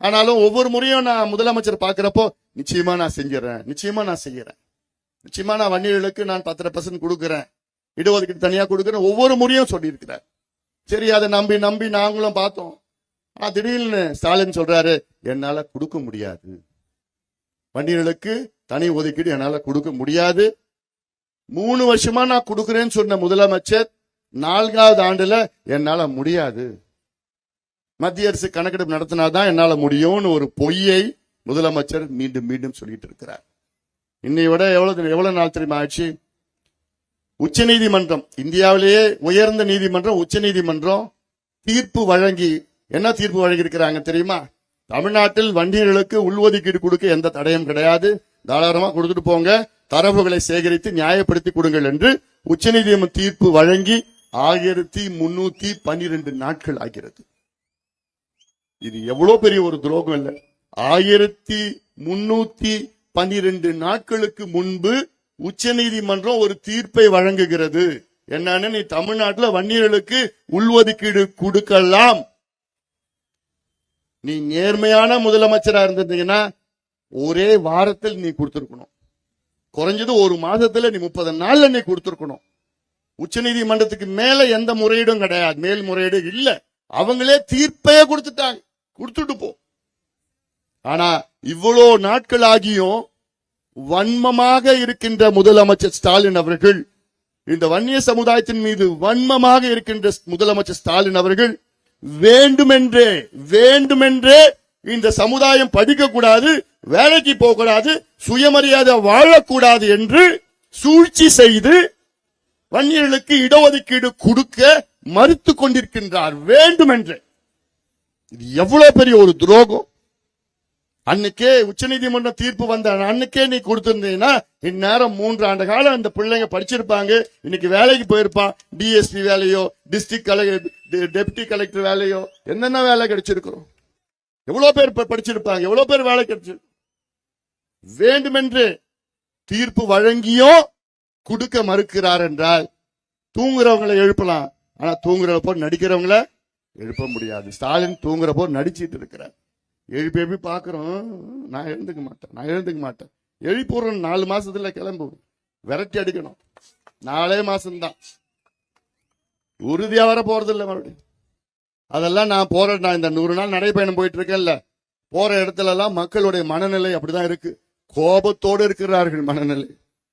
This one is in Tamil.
ஆனாலும் ஒவ்வொரு முறையும் நான் முதலமைச்சர் பாக்குறப்போ நிச்சயமா நான் செஞ்சிடறேன், நிச்சயமா நான் செய்யறேன், நிச்சயமா நான் வன்னியர்களுக்கு நான் 10% கொடுக்கிறேன், இடஒதுக்கீடு தனியா கொடுக்கிறேன், ஒவ்வொரு முறையும் சொல்லி இருக்கிறார். சரி, அதை நம்பி நம்பி நாங்களும் பார்த்தோம். ஆனா திடீர்னு ஸ்டாலின் சொல்றாரு, என்னால கொடுக்க முடியாது, வன்னியர்களுக்கு தனி ஒதுக்கீடு என்னால கொடுக்க முடியாது. 3 வருஷமா நான் கொடுக்கிறேன்னு சொன்ன முதலமைச்சர் 4வது ஆண்டுல என்னால முடியாது, மத்திய அரசு கணக்கெடுப்பு நடத்தினாதான் என்னால முடியும்னு ஒரு பொய்யை முதலமைச்சர் மீண்டும் மீண்டும் சொல்லிட்டு இருக்கிறார். இன்னை விட எவ்வளவு நாள் தெரியுமா ஆச்சு? உச்ச நீதிமன்றம், இந்தியாவிலேயே உயர்ந்த நீதிமன்றம் உச்ச நீதிமன்றம் தீர்ப்பு வழங்கி என்ன தீர்ப்பு வழங்கி இருக்கிறாங்க தெரியுமா? தமிழ்நாட்டில் வன்னியர்களுக்கு உள்ஒதுக்கீடு கொடுக்க எந்த தடையும் கிடையாது, தாராளமா கொடுத்துட்டு போங்க, தரவுகளை சேகரித்து நியாயப்படுத்தி கொடுங்கள் என்று உச்சநீதிமன்ற தீர்ப்பு வழங்கி 1312 நாட்கள் ஆகிறது. இது எவ்வளவு பெரிய ஒரு துரோகம் இல்ல? 1312 நாட்களுக்கு முன்பு உச்சநீதிமன்றம் ஒரு தீர்ப்பை வழங்குகிறது. என்னன்னு, நீ தமிழ்நாட்டில் வன்னியர்களுக்கு உள்ஒதுக்கீடு கொடுக்கலாம். நீ நேர்மையான முதலமைச்சரா இருந்தீங்கன்னா ஒரே வாரத்தில் நீ கொடுத்திருக்கணும், குறைஞ்சது ஒரு மாதத்துல நீ 30 நாள்ல நீ கொடுத்திருக்கணும். உச்சநீதிமன்றத்துக்கு மேல எந்த முறையீடும் கிடையாது, மேல்முறையீடு இல்ல, அவங்களே தீர்ப்பையே கொடுத்துட்டாங்க, கொடுத்துட்டு போ. ஆனா இவ்வளவு நாட்கள் ஆகியும் வன்மமாக இருக்கின்ற முதலமைச்சர் ஸ்டாலின் அவர்கள், இந்த வன்னிய சமுதாயத்தின் மீது வன்மமாக இருக்கின்ற முதலமைச்சர் ஸ்டாலின் அவர்கள் வேண்டுமென்றே இந்த சமுதாயம் படிக்க கூடாது, வேலைக்கு போக கூடாது, சுயமரியாதை வாழக்கூடாது என்று சூழ்ச்சி செய்து வன்னியர்களுக்கு இடஒதுக்கீடு கொடுக்க மறுத்து கொண்டிருக்கின்றார் வேண்டுமென்றே. இது எவ்வளவு பெரிய ஒரு துரோகம்! அன்னைக்கே உச்சநீதிமன்ற தீர்ப்பு வந்த அன்னைக்கே நீ கொடுத்திருந்தீங்கன்னா இந்நேரம் 3 ஆண்டு காலம் அந்த பிள்ளைங்க படிச்சிருப்பாங்க, இன்னைக்கு வேலைக்கு போயிருப்பான். டிஎஸ்பி வேலையோ, டிஸ்ட்ரிக்ட் டெப்டி கலெக்டர் வேலையோ, என்னென்ன வேலை கிடைச்சிருக்கிறோம், எவ்வளவு பேர் படிச்சிருப்பாங்க, எவ்வளவு பேர் வேலை கிடைச்சிருக்கும். வேண்டுமென்று தீர்ப்பு வழங்கியும் கொடுக்க மறுக்கிறார் என்றால் தூங்குறவங்களை எழுப்பலாம், ஆனா தூங்குறப்போ நடிக்கிறவங்களை எழுப்ப முடியாது. ஸ்டாலின் தூங்குறப்போ நடிச்சிட்டு இருக்கிறார். எழுப்பி பாக்குறோம், நான் எழுந்துக்க மாட்டேன். எழுப்பிடுறோம், 4 மாசத்துல கிளம்பு, விரட்டி அடிக்கணும். 4 மாசம்தான், உறுதியா வர போறது இல்ல மறுபடியும். அதெல்லாம் நான் இந்த 100 நாள் நடைபயணம் போயிட்டு இருக்கேன்ல, போற இடத்துல எல்லாம் மக்களுடைய மனநிலை அப்படிதான் இருக்கு, கோபத்தோடு இருக்கிறார்கள் மனநிலை.